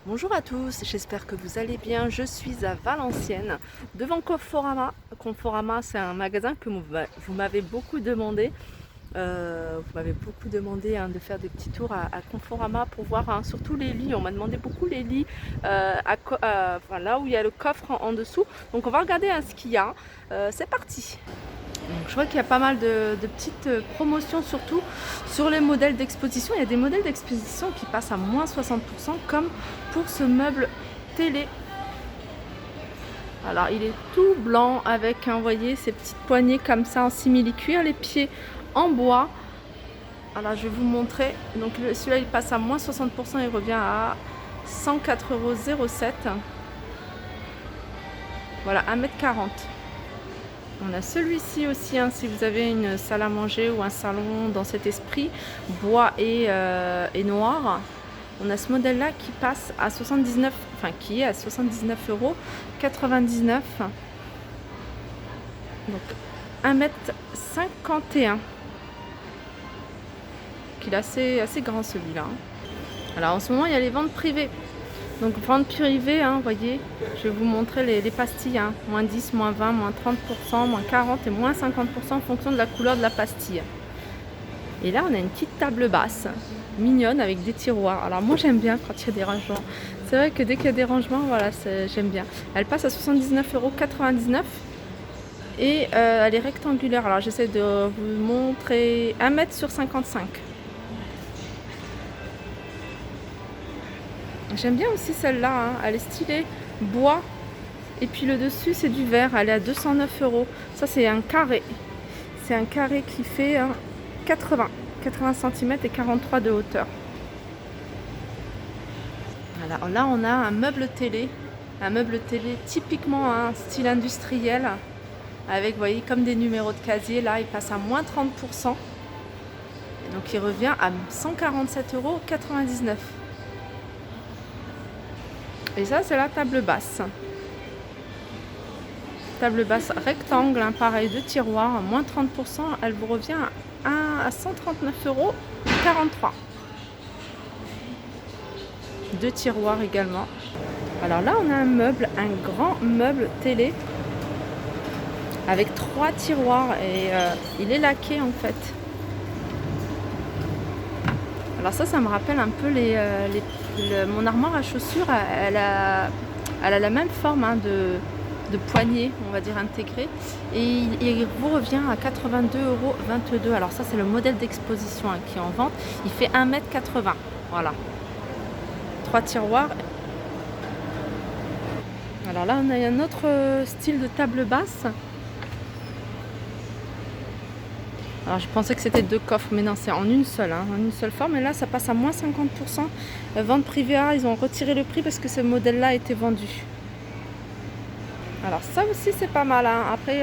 Bonjour à tous, j'espère que vous allez bien. Je suis à Valenciennes, devant Conforama. Conforama, c'est un magasin que vous m'avez beaucoup demandé. De faire des petits tours à Conforama pour voir surtout les lits. On m'a demandé beaucoup les lits enfin, là où il y a le coffre en dessous. Donc on va regarder ce qu'il y a. C'est parti. Donc, je vois qu'il y a pas mal de petites promotions, surtout sur les modèles d'exposition. Il y a des modèles d'exposition qui passent à moins 60%, comme pour ce meuble télé. Alors il est tout blanc avec, vous voyez, ces petites poignées comme ça en simili-cuir, les pieds en bois. Alors je vais vous montrer. Donc celui-là il passe à moins 60%, il revient à 104,07 €. Voilà, 1,40 m. On a celui-ci aussi, si vous avez une salle à manger ou un salon dans cet esprit, bois et noir. On a ce modèle-là qui passe à 79, enfin qui est à 79,99 €. Donc 1,51 m. Il est assez grand celui-là. Alors en ce moment il y a les ventes privées. Donc vente privée, vous voyez, je vais vous montrer les pastilles, moins 10, moins 20, moins 30%, moins 40 et moins 50% en fonction de la couleur de la pastille. Et là on a une petite table basse, mignonne, avec des tiroirs. Alors moi j'aime bien quand il y a des rangements. C'est vrai que dès qu'il y a des rangements, voilà, j'aime bien. Elle passe à 79,99 € et elle est rectangulaire. Alors j'essaie de vous montrer 1 m sur 55. J'aime bien aussi celle-là, elle est stylée, bois, et puis le dessus c'est du verre, elle est à 209 €. Ça c'est un carré, qui fait 80 cm et 43 de hauteur. Voilà, là on a un meuble télé typiquement style industriel, avec, vous voyez, comme des numéros de casier. Là il passe à moins 30%, et donc il revient à 147,99 €. Et ça c'est la table basse. Table basse rectangle, pareil, de tiroirs, moins 30%, elle vous revient à 139,43 €. Deux tiroirs également. Alors là on a un grand meuble télé avec 3 tiroirs, et il est laqué en fait. Alors ça me rappelle un peu mon armoire à chaussures. Elle a la même forme de poignée, on va dire, intégrée, et il vous revient à 82,22 €. Alors ça c'est le modèle d'exposition qui est en vente. Il fait 1,80 m. Voilà, 3 tiroirs. Alors là on a un autre style de table basse. Alors je pensais que c'était 2 coffres, mais non, c'est en une seule forme. Et là ça passe à moins 50%. Vente privée, ils ont retiré le prix parce que ce modèle-là était vendu. Alors ça aussi c'est pas mal. Après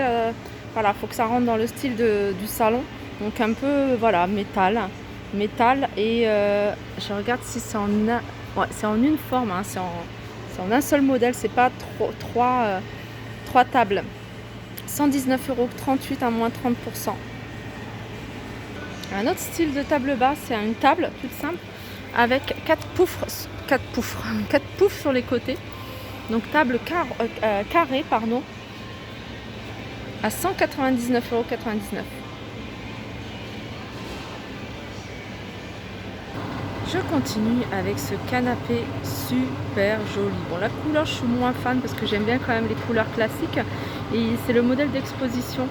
voilà, faut que ça rentre dans le style du salon. Donc un peu, voilà, métal, et je regarde si c'est c'est en une forme. C'est en un seul modèle. C'est pas trois tables. 119,38 € à moins 30%. Un autre style de table basse, c'est une table toute simple avec 4 poufs sur les côtés. Donc table carrée, à 199,99 €. Je continue avec ce canapé super joli. Bon, la couleur je suis moins fan parce que j'aime bien quand même les couleurs classiques, et c'est le modèle d'exposition.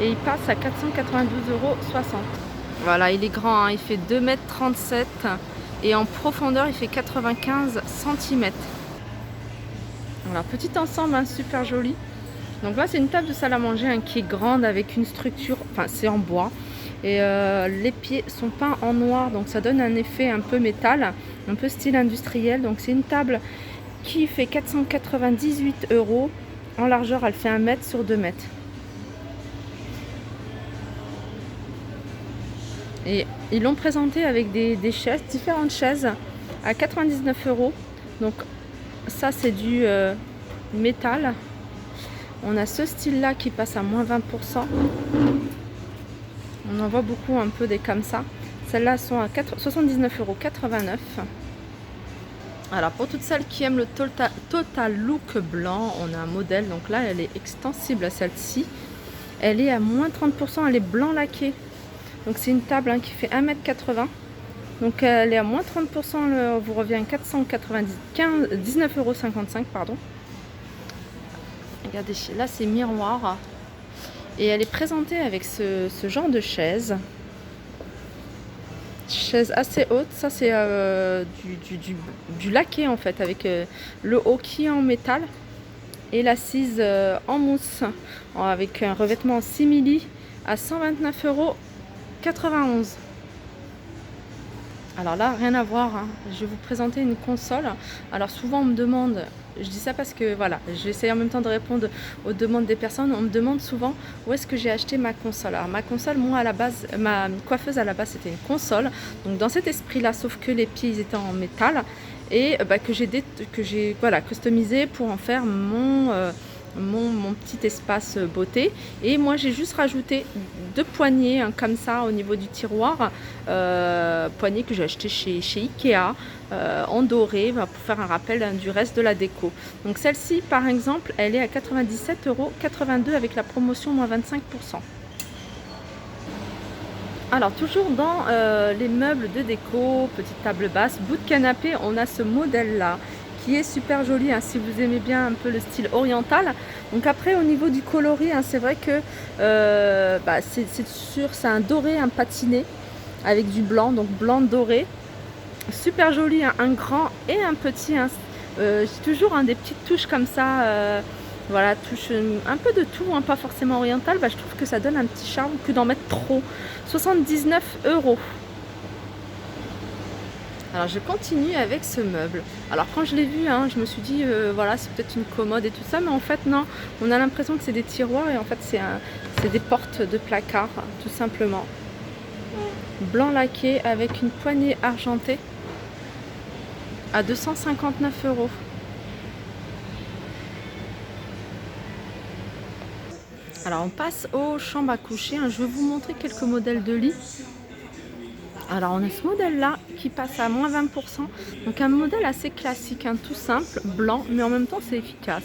Et il passe à 492,60 €. Voilà, il est grand, il fait 2,37 m et en profondeur il fait 95 cm. Voilà, petit ensemble, super joli. Donc là c'est une table de salle à manger qui est grande, avec une structure, enfin c'est en bois, et les pieds sont peints en noir, donc ça donne un effet un peu métal, un peu style industriel. Donc c'est une table qui fait 498 €. En largeur elle fait 1 m sur 2 m. Et ils l'ont présenté avec des chaises, différentes chaises, à 99 €. Donc ça c'est du métal. On a ce style là qui passe à moins 20%. On en voit beaucoup un peu des comme ça. Celles-là sont à 79,89 €. Alors pour toutes celles qui aiment le Total Look blanc, on a un modèle, donc là elle est extensible à celle-ci. Elle est à moins 30%, elle est blanc laqué. Donc c'est une table qui fait 1,80 m. Donc elle est à moins 30%, vous revient 19,55 €, pardon. Regardez, là c'est miroir. Et elle est présentée avec ce genre de chaise. Chaise assez haute, ça c'est du laqué en fait, avec le haut qui est en métal et l'assise en mousse, avec un revêtement en simili à 129,91 €. Alors là, rien à voir, hein. Je vais vous présenter une console. Alors souvent on me demande, je dis ça parce que voilà, j'essaie en même temps de répondre aux demandes des personnes. On me demande souvent où est-ce que j'ai acheté ma console. Alors ma console, moi à la base, ma coiffeuse à la base c'était une console. Donc dans cet esprit-là, sauf que les pieds ils étaient en métal et que j'ai voilà, customisé pour en faire mon petit espace beauté. Et moi j'ai juste rajouté 2 poignées comme ça au niveau du tiroir, poignées que j'ai acheté chez Ikea en doré, pour faire un rappel du reste de la déco. Donc celle-ci par exemple elle est à 97,82 € avec la promotion moins 25%. Alors toujours dans les meubles de déco, petite table basse, bout de canapé, on a ce modèle là qui est super joli, si vous aimez bien un peu le style oriental. Donc après au niveau du coloris, c'est vrai que c'est un doré, un patiné avec du blanc, donc blanc doré, super joli, un grand et un petit, j'ai toujours des petites touches comme ça, voilà, touche un peu de tout, pas forcément oriental. Je trouve que ça donne un petit charme que d'en mettre trop. 79 €. Alors je continue avec ce meuble. Alors quand je l'ai vu, je me suis dit voilà, c'est peut-être une commode et tout ça, mais en fait non, on a l'impression que c'est des tiroirs et en fait c'est des portes de placard, tout simplement. Blanc laqué avec une poignée argentée à 259 €. Alors on passe aux chambres à coucher. Je vais vous montrer quelques modèles de lit. Alors on a ce modèle là qui passe à moins 20%, donc un modèle assez classique, tout simple, blanc, mais en même temps c'est efficace.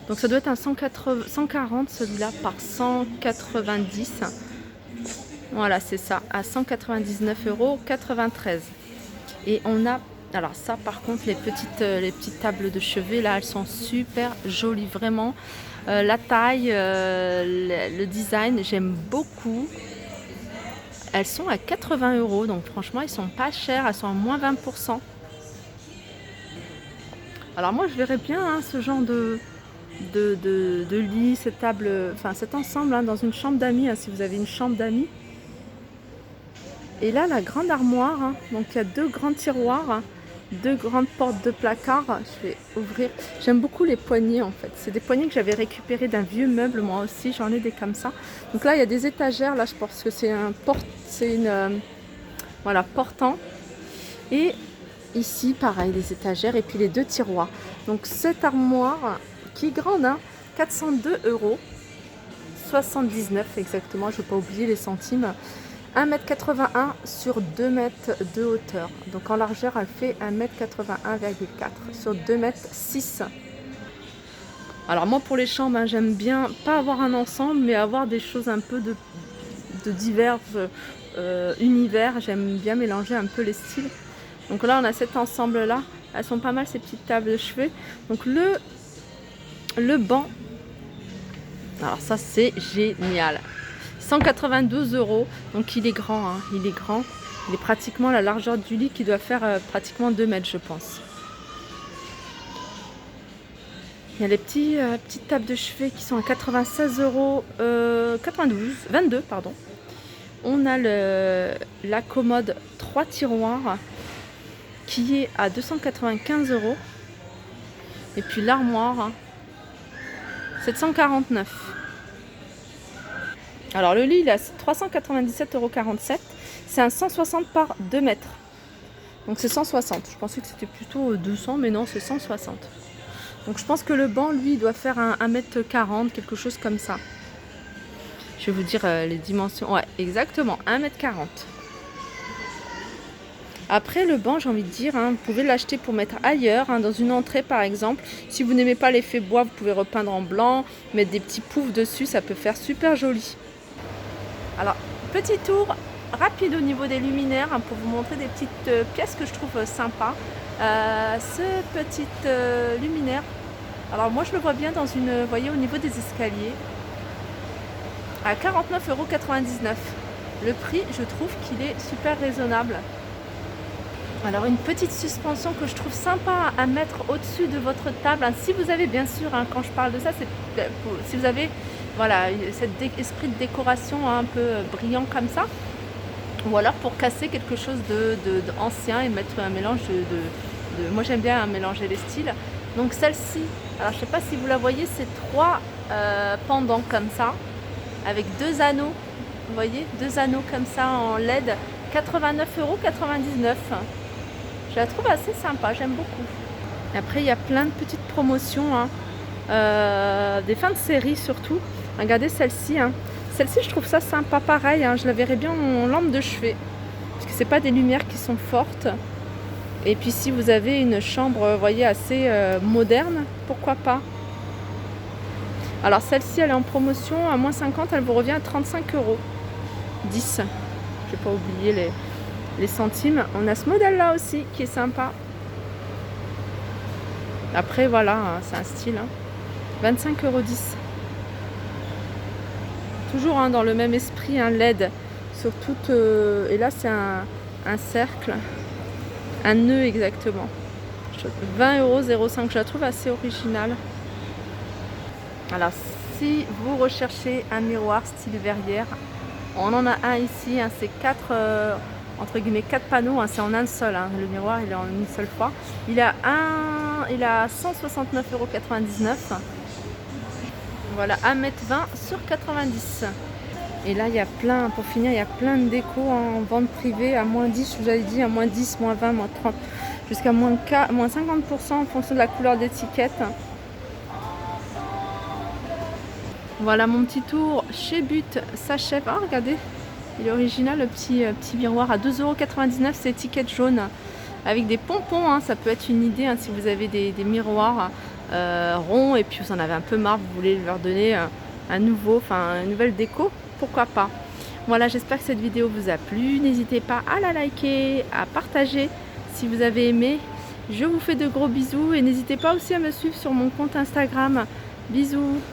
Donc ça doit être un 140 celui-là par 190. Voilà, c'est ça, à 199,93 €. Et on a, alors ça par contre, les petites tables de chevet là, elles sont super jolies, vraiment. La taille, le design, j'aime beaucoup. Elles sont à 80 €, donc franchement, elles sont pas chères, elles sont à moins 20%. Alors moi, je verrais bien ce genre de lit, cette table, cet ensemble dans une chambre d'amis, si vous avez une chambre d'amis. Et là, la grande armoire, donc il y a 2 grands tiroirs, 2 grandes portes de placard. Je vais ouvrir. J'aime beaucoup les poignées en fait. C'est des poignées que j'avais récupérées d'un vieux meuble, moi aussi. J'en ai des comme ça. Donc là, il y a des étagères. Là, je pense que c'est voilà, portant. Et ici, pareil, des étagères et puis les 2 tiroirs. Donc cette armoire qui est grande, 402,79 € exactement. Je ne vais pas oublier les centimes. 1,81 m sur 2 mètres de hauteur. Donc en largeur, elle fait 1,81,4 m sur 2,6 m. Alors moi pour les chambres, j'aime bien pas avoir un ensemble, mais avoir des choses un peu de divers univers. J'aime bien mélanger un peu les styles. Donc là on a cet ensemble là. Elles sont pas mal ces petites tables de chevet. Donc le banc. Alors ça c'est génial. 192 €, donc il est grand, il est grand. Il est pratiquement la largeur du lit qui doit faire pratiquement 2 mètres, je pense. Il y a les petites tables de chevet qui sont à 96 €, 22, pardon. On a la commode 3 tiroirs qui est à 295 €. Et puis l'armoire, 749 €. Alors le lit il est à 397,47 €. C'est un 160 par 2 mètres. Donc c'est 160. Je pensais que c'était plutôt 200, mais non, c'est 160. Donc je pense que le banc, lui, il doit faire un 1,40 m, quelque chose comme ça. Je vais vous dire les dimensions. Ouais, exactement, 1,40 m. Après le banc, j'ai envie de dire, hein, vous pouvez l'acheter pour mettre ailleurs, hein, dans une entrée par exemple. Si vous n'aimez pas l'effet bois, vous pouvez repeindre en blanc, mettre des petits poufs dessus, ça peut faire super joli. Alors, petit tour rapide au niveau des luminaires, hein, pour vous montrer des petites pièces que je trouve sympas. Ce petit luminaire, alors moi je le vois bien dans une, vous voyez, au niveau des escaliers, à 49,99 €. Le prix, je trouve qu'il est super raisonnable. Alors une petite suspension que je trouve sympa à mettre au-dessus de votre table, hein, si vous avez bien sûr, hein, quand je parle de ça, c'est si vous avez voilà, cet esprit de décoration, hein, un peu brillant comme ça, ou alors pour casser quelque chose ancien et mettre un mélange moi j'aime bien, hein, mélanger les styles. Donc celle-ci, alors je sais pas si vous la voyez, c'est 3 pendants comme ça, avec 2 anneaux, vous voyez, 2 anneaux comme ça en LED, 89,99 €. Je la trouve assez sympa, j'aime beaucoup. Et après, il y a plein de petites promotions, hein, des fins de série surtout. Regardez celle-ci, hein. Celle-ci, je trouve ça sympa, pareil, hein, je la verrais bien en lampe de chevet, parce que c'est pas des lumières qui sont fortes. Et puis si vous avez une chambre, vous voyez, assez moderne, pourquoi pas. Alors celle-ci, elle est en promotion à moins 50, elle vous revient à 35,10 €. Je vais pas oublier les centimes. On a ce modèle-là aussi qui est sympa. Après, voilà, hein, c'est un style. Hein. 25,10 €. Toujours, hein, dans le même esprit, un LED sur toute. Et là, c'est un cercle, un nœud exactement. 20,05 €. Je la trouve assez originale. Alors, si vous recherchez un miroir style verrière, on en a un ici. Hein, c'est 4 panneaux. Hein, c'est en un seul. Hein, le miroir, il est en une seule fois. Il a 169,99 €. Voilà, 1,20 m sur 90. Et là, il y a plein, pour finir, il y a plein de déco en vente privée à moins 10, je vous avais dit, à moins 10, moins 20, moins 30, jusqu'à moins 50% en fonction de la couleur d'étiquette. Voilà, mon petit tour chez But s'achève. Ah, regardez, il est original, le petit miroir à 2,99 €, c'est étiquette jaune, avec des pompons. Hein, ça peut être une idée, hein, si vous avez des miroirs ronds et puis vous en avez un peu marre, vous voulez leur donner une nouvelle déco, pourquoi pas. Voilà, j'espère que cette vidéo vous a plu. N'hésitez pas à la liker, à partager si vous avez aimé. Je vous fais de gros bisous et n'hésitez pas aussi à me suivre sur mon compte Instagram. Bisous.